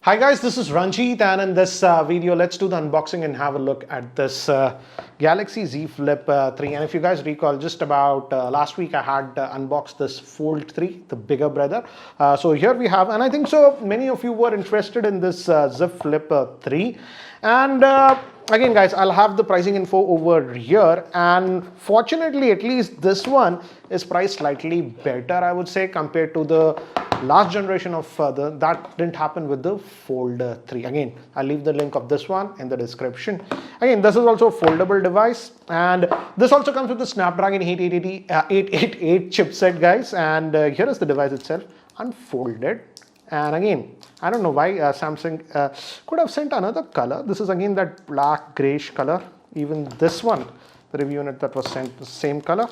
Hi guys, this is Ranjit, and in this video let's do the unboxing and have a look at this Galaxy Z Flip 3. And if you guys recall, just about last week I had unboxed this Fold 3, the bigger brother. So here we have, and I think so many of you were interested in this Z Flip 3. And again guys, I'll have the pricing info over here, and fortunately at least this one is priced slightly better, I would say, compared to the last generation of that didn't happen with the Fold 3. Again, I'll leave the link of this one in the description. Again, this is also a foldable device, and this also comes with the Snapdragon 888 chipset, guys. And here is the device itself, unfolded. And again, I don't know why Samsung could have sent another color. This is again that black grayish color. Even this one, the review unit that was sent, the same color.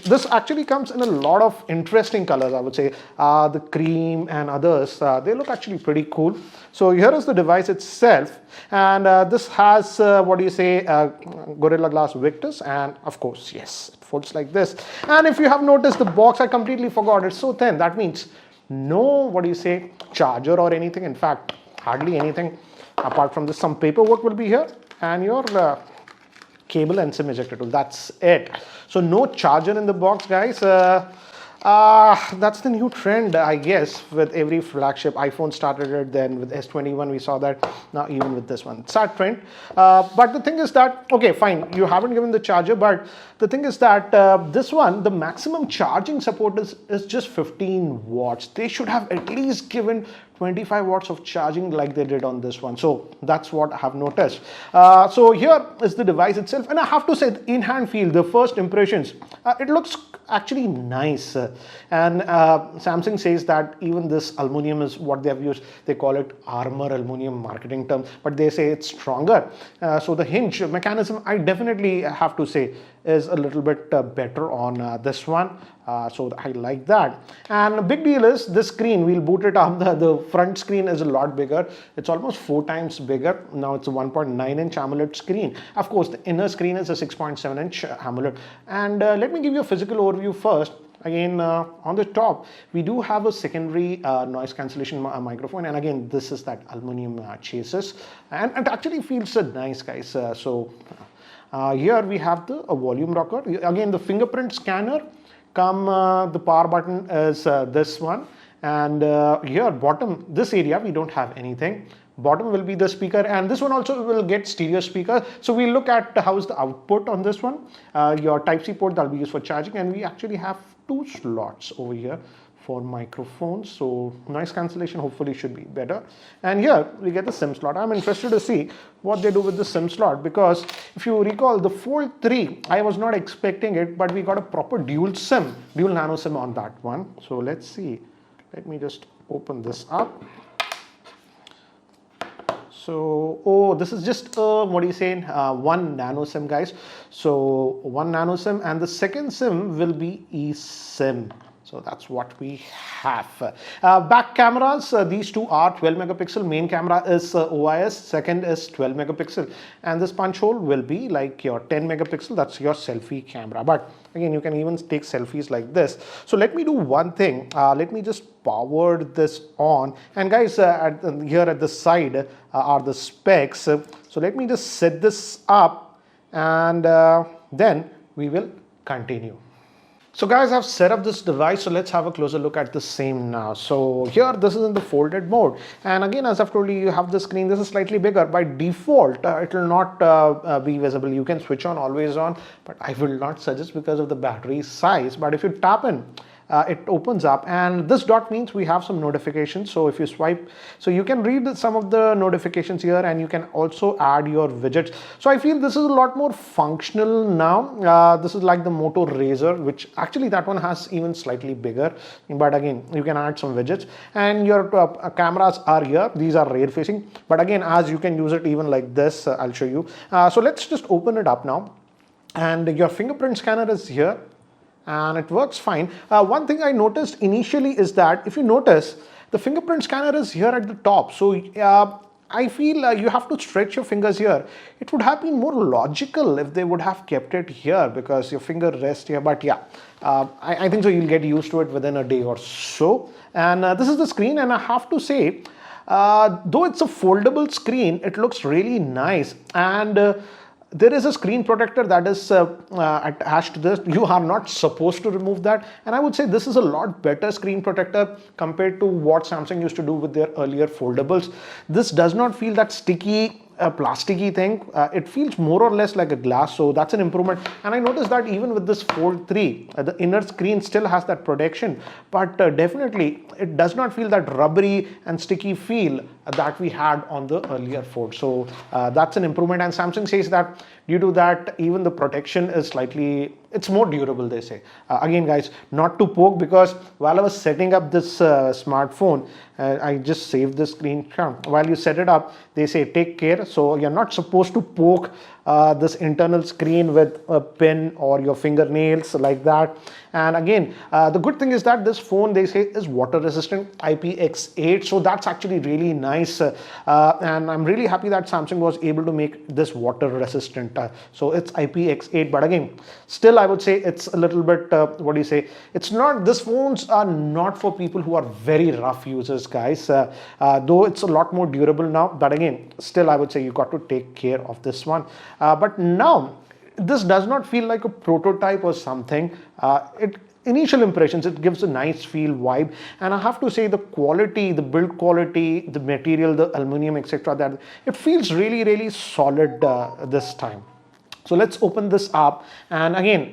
This actually comes in a lot of interesting colors, I would say. The cream and others, they look actually pretty cool. So here is the device itself, and this has Gorilla Glass Victus, and of course, yes, it folds like this. And if you have noticed, the box, I completely forgot, it's so thin. That means no charger or anything. In fact, hardly anything apart from this. Some paperwork will be here, and your cable and SIM ejector tool. That's it. So no charger in the box, guys. That's the new trend, I guess, with every flagship. iPhone started it, then with S21 we saw that. Now even with this one, it's that trend. But the thing is that, okay, fine, you haven't given the charger, but the thing is that this one, the maximum charging support is just 15 watts. They should have at least given 25 watts of charging like they did on this one. So that's what I have noticed. So here is the device itself, and I have to say, the in-hand feel, the first impressions, it looks actually nice. And Samsung says that even this aluminum is what they have used. They call it armor aluminum marketing term, but they say it's stronger. So the hinge mechanism, I definitely have to say, is a little bit better on this one. So I like that. And a big deal is this screen, we'll boot it up. The front screen is a lot bigger. It's almost 4 times bigger. Now it's a 1.9-inch AMOLED screen. Of course, the inner screen is a 6.7-inch AMOLED. And let me give you a physical overview first. Again, on the top, we do have a secondary noise cancellation microphone. And again, this is that aluminum chassis. And it actually feels nice, guys. Here we have the volume rocker. Again, the fingerprint scanner. The power button is this one, and here bottom, this area we don't have anything. Bottom will be the speaker, and this one also will get stereo speaker. So we'll look at how is the output on this one. Your Type-C port that will be used for charging, and we actually have 2 slots over here for microphones, so noise cancellation hopefully should be better. And here we get the SIM slot. I'm interested to see what they do with the SIM slot, because if you recall, the Fold 3, I was not expecting it, but we got a proper dual nano SIM on that one. So let's see. Let me just open this up. So, oh, this is just one nano SIM, guys. So one nano SIM, and the second SIM will be eSIM. So that's what we have. Back cameras, these two are 12 megapixel. Main camera is OIS, second is 12 megapixel. And this punch hole will be like your 10 megapixel. That's your selfie camera. But again, you can even take selfies like this. So let me do one thing. Let me just power this on. And guys, here at the side are the specs. So let me just set this up, and then we will continue. So guys, I've set up this device, so let's have a closer look at the same now. So here, this is in the folded mode, and again, as I've told you, you have the screen. This is slightly bigger. By default, it will not be visible. You can switch on, always on, but I will not suggest because of the battery size. But if you tap in, it opens up, and this dot means we have some notifications. So if you swipe, so you can read some of the notifications here, and you can also add your widgets. So I feel this is a lot more functional now. This is like the Moto Razr, which actually that one has even slightly bigger, but again, you can add some widgets. And your cameras are here. These are rear facing, but again, as you can use it even like this, I'll show you. So let's just open it up now, and your fingerprint scanner is here, and it works fine. One thing I noticed initially is that if you notice, the fingerprint scanner is here at the top. So I feel you have to stretch your fingers here. It would have been more logical if they would have kept it here, because your finger rests here. But yeah, I think so you'll get used to it within a day or so. And this is the screen, and I have to say, Though it's a foldable screen, it looks really nice, and there is a screen protector that is attached to this. You are not supposed to remove that, and I would say this is a lot better screen protector compared to what Samsung used to do with their earlier foldables. This does not feel that sticky, plasticky thing. It feels more or less like a glass, so that's an improvement. And I noticed that even with this Fold 3, the inner screen still has that protection, but definitely it does not feel that rubbery and sticky feel that we had on the earlier Fold. So that's an improvement, and Samsung says that due to that, even the protection is slightly, it's more durable, they say. Again guys, not to poke, because while I was setting up this smartphone, I just saved the screenshot. While you set it up, they say take care. So you're not supposed to poke this internal screen with a pin or your fingernails like that. And again, the good thing is that this phone, they say, is water resistant, IPX8. So that's actually really nice. And I'm really happy that Samsung was able to make this water resistant. So it's IPX8, but again, still I would say it's a little bit, what do you say? It's not, these phones are not for people who are very rough users, guys. Though it's a lot more durable now, but again, still I would say you got to take care of this one. But now, this does not feel like a prototype or something. Initial impressions, it gives a nice feel vibe, and I have to say the quality, the build quality, the material, the aluminum, etc., that it feels really solid this time. So let's open this up, and again,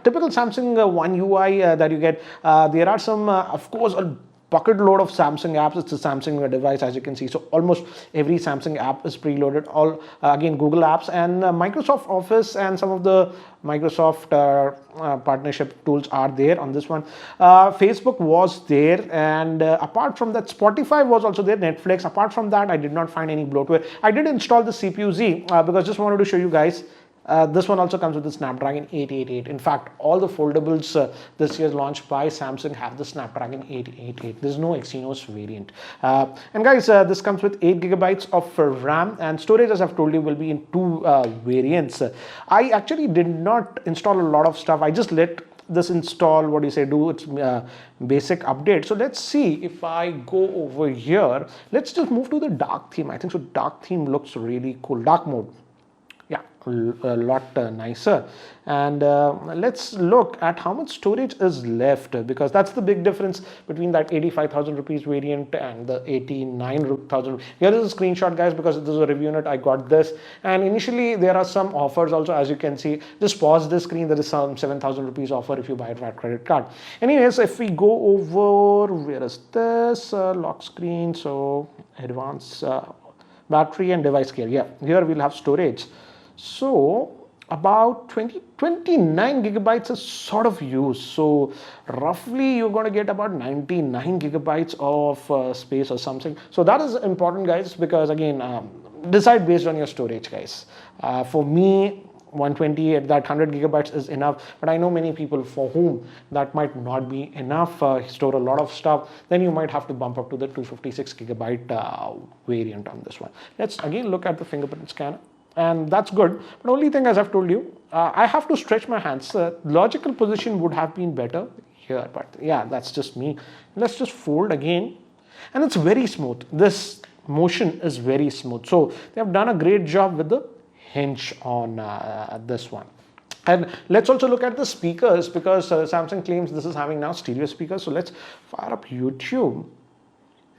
typical Samsung One UI that you get. There are some, of course, a bucket load of Samsung apps. It's a Samsung device, as you can see. So almost every Samsung app is preloaded. All again, Google apps and Microsoft Office and some of the Microsoft partnership tools are there on this one. Facebook was there, and apart from that, Spotify was also there. Netflix. Apart from that, I did not find any bloatware. I did install the CPU-Z because just wanted to show you guys. This one also comes with the Snapdragon 888. In fact, all the foldables this year launched by Samsung have the Snapdragon 888. There's no Exynos variant. And guys, this comes with 8 gigabytes of RAM, and storage, as I've told you, will be in 2 variants. I actually did not install a lot of stuff. I just let this install, what do you say, do its basic update. So let's see if I go over here. Let's just move to the dark theme. I think so. Dark theme looks really cool. Dark mode. Yeah, a lot nicer. And let's look at how much storage is left, because that's the big difference between that 85,000 rupees variant and the 89,000. Here is a screenshot, guys, because this is a review unit. I got this, and initially there are some offers also, as you can see. Just pause this screen. There is some 7,000 rupees offer if you buy it via credit card. Anyways, if we go over, where is this lock screen? So advanced battery and device care. Yeah, here we'll have storage. So about 29 gigabytes is sort of used. So roughly you're going to get about 99 gigabytes of space or something. So that is important, guys, because again, decide based on your storage, guys. For me, 120 at that 100 gigabytes is enough, but I know many people for whom that might not be enough, store a lot of stuff. Then you might have to bump up to the 256 gigabyte variant on this one. Let's again look at the fingerprint scanner. And that's good, but only thing, as I've told you, I have to stretch my hands. Logical position would have been better here, but yeah, that's just me. Let's just fold again, and it's very smooth. This motion is very smooth. So they have done a great job with the hinge on this one. And let's also look at the speakers, because Samsung claims this is having now stereo speakers. So let's fire up YouTube,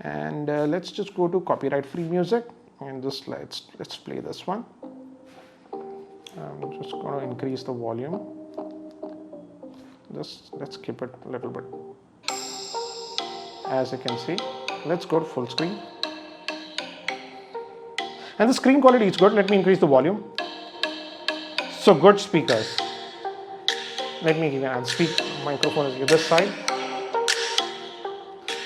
and let's just go to copyright-free music. And just let's play this one. I'm just going to increase the volume. Just let's keep it a little bit. As you can see, let's go to full screen. And the screen quality is good. Let me increase the volume. So good speakers. Let me give you an speak. Microphone is this side.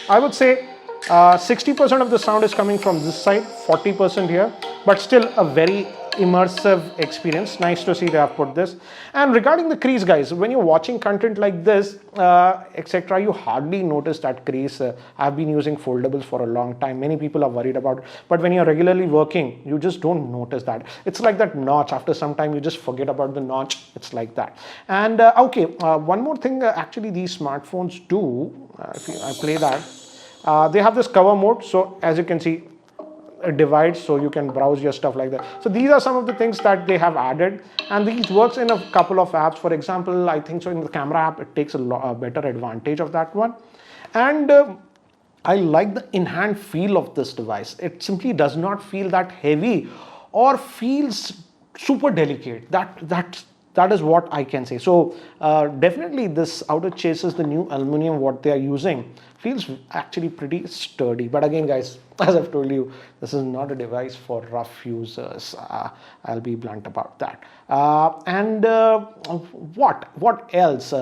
I would say 60% of the sound is coming from this side, 40% here, but still a very immersive experience. Nice to see they have put this. And regarding the crease, guys, when you're watching content like this, etc., you hardly notice that crease. I've been using foldables for a long time. Many people are worried about it, but when you're regularly working, you just don't notice that. It's like that notch. After some time, you just forget about the notch. It's like that. And okay, one more thing, actually these smartphones do, if I play that, They have this cover mode, so as you can see, it divides, so you can browse your stuff like that. So these are some of the things that they have added, and these works in a couple of apps. For example, I think so in the camera app, it takes a better advantage of that one. And I like the in-hand feel of this device. It simply does not feel that heavy or feels super delicate. That is what I can say. So definitely this outer chases the new aluminum what they are using feels actually pretty sturdy. But again, guys, as I've told you, this is not a device for rough users. I'll be blunt about that. And what else?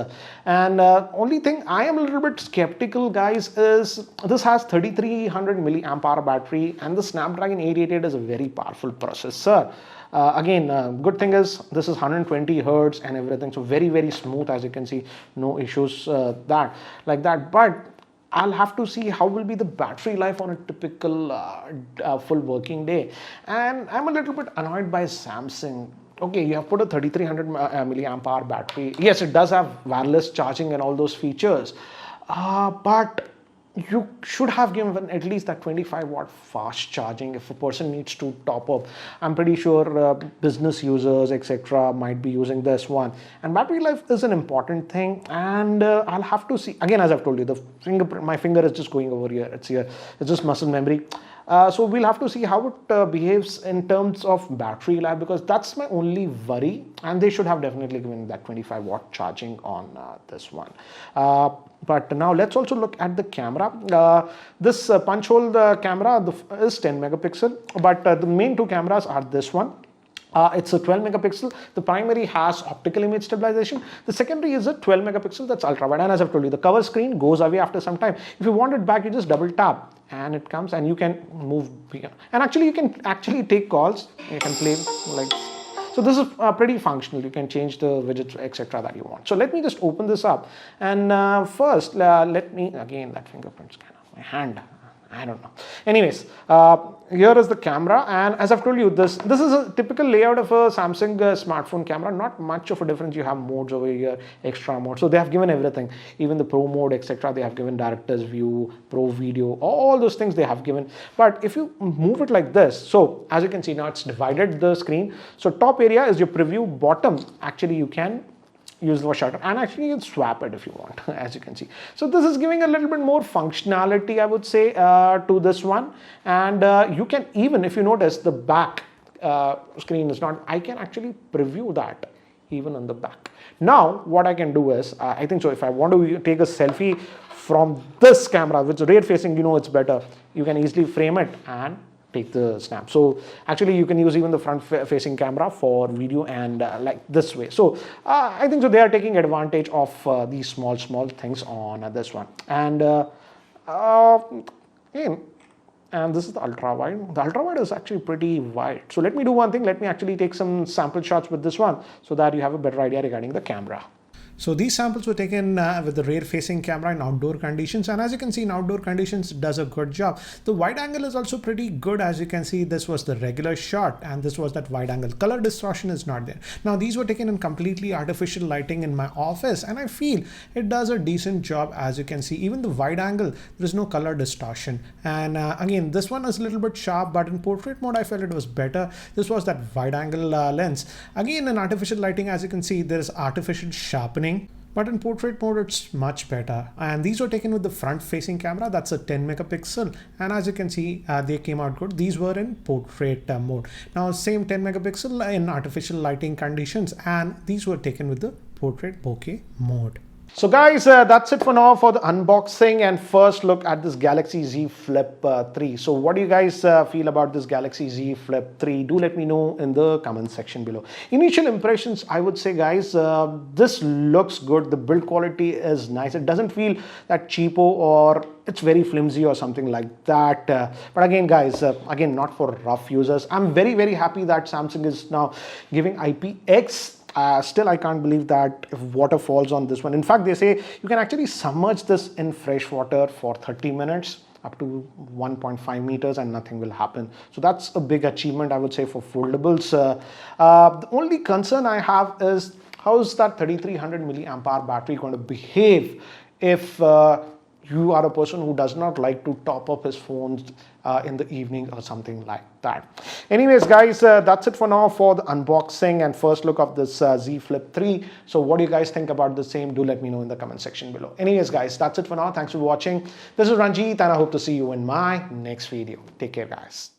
Only thing I am a little bit skeptical, guys, is this has 3300 milliamp hour battery, and the Snapdragon 888 is a very powerful processor. Again, good thing is this is 120 hertz and everything, so very, very smooth, as you can see, no issues like that. But I'll have to see how will be the battery life on a typical full working day. And I'm a little bit annoyed by Samsung. Okay, you have put a 3300 milliamp hour battery. Yes, it does have wireless charging and all those features, but you should have given at least that 25-watt fast charging if a person needs to top up. I'm pretty sure business users, etc., might be using this one. And battery life is an important thing. And I'll have to see. Again, as I've told you, the fingerprint, my finger is just going over here. It's here. It's just muscle memory. So we'll have to see how it behaves in terms of battery life, because that's my only worry. And they should have definitely given that 25-watt charging on this one. But now let's also look at the camera. This punch hole camera is 10 megapixel, but the main two cameras are this one. It's a 12 megapixel. The primary has optical image stabilization. The secondary is a 12 megapixel, that's ultra wide. And as I've told you, the cover screen goes away after some time. If you want it back, you just double tap and it comes, and you can move here. And actually, you can actually take calls. You can play like. So this is pretty functional. You can change the widgets, etc., that you want. So let me just open this up. And first, let me, again, that fingerprint scanner, my hand. I don't know. Anyways, here is the camera, and as I've told you, this is a typical layout of a Samsung smartphone camera. Not much of a difference. You have modes over here, extra mode. So they have given everything, even the pro mode, etc. They have given director's view, pro video, all those things they have given. But if you move it like this, so as you can see now, it's divided the screen. So top area is your preview. Bottom, actually, you can use the shutter, and actually you swap it if you want, as you can see. So this is giving a little bit more functionality, I would say, to this one. And you can even, if you notice, the back screen is not, I can actually preview that even on the back. Now what I can do is, I think so, if I want to take a selfie from this camera, which is rear facing, you know, it's better, you can easily frame it and take the snap. So actually you can use even the front facing camera for video and like this way. So I think so they are taking advantage of these small things on this one. And and this is the ultra wide. The ultra wide is actually pretty wide. So let me do one thing. Let me actually take some sample shots with this one so that you have a better idea regarding the camera. So these samples were taken with the rear-facing camera in outdoor conditions, and as you can see in outdoor conditions, it does a good job. The wide angle is also pretty good. As you can see, this was the regular shot and this was that wide angle. Color distortion is not there. Now these were taken in completely artificial lighting in my office, and I feel it does a decent job. As you can see, even the wide angle, there is no color distortion. And again, this one is a little bit sharp, but in portrait mode, I felt it was better. This was that wide angle lens. Again, in artificial lighting, as you can see, there is artificial sharpening. But in portrait mode, it's much better. And these were taken with the front facing camera. That's a 10 megapixel. And as you can see, they came out good. These were in portrait mode. Now, same 10 megapixel in artificial lighting conditions. And these were taken with the portrait bokeh mode. So guys, that's it for now for the unboxing and first look at this Galaxy Z Flip 3. So what do you guys feel about this Galaxy Z Flip 3? Do let me know in the comment section below. Initial impressions, I would say, guys, this looks good. The build quality is nice. It doesn't feel that cheapo or it's very flimsy or something like that. But again, guys, again, not for rough users. I'm very, very happy that Samsung is now giving IPX. Still, I can't believe that if water falls on this one. In fact, they say you can actually submerge this in fresh water for 30 minutes up to 1.5 meters and nothing will happen. So that's a big achievement, I would say, for foldables. The only concern I have is how is that 3300 milliamp hour battery going to behave if you are a person who does not like to top up his phones in the evening or something like that. Anyways, guys, that's it for now for the unboxing and first look of this Z Flip 3. So what do you guys think about the same? Do let me know in the comment section below. Anyways, guys, that's it for now. Thanks for watching. This is Ranjit, and I hope to see you in my next video. Take care, guys.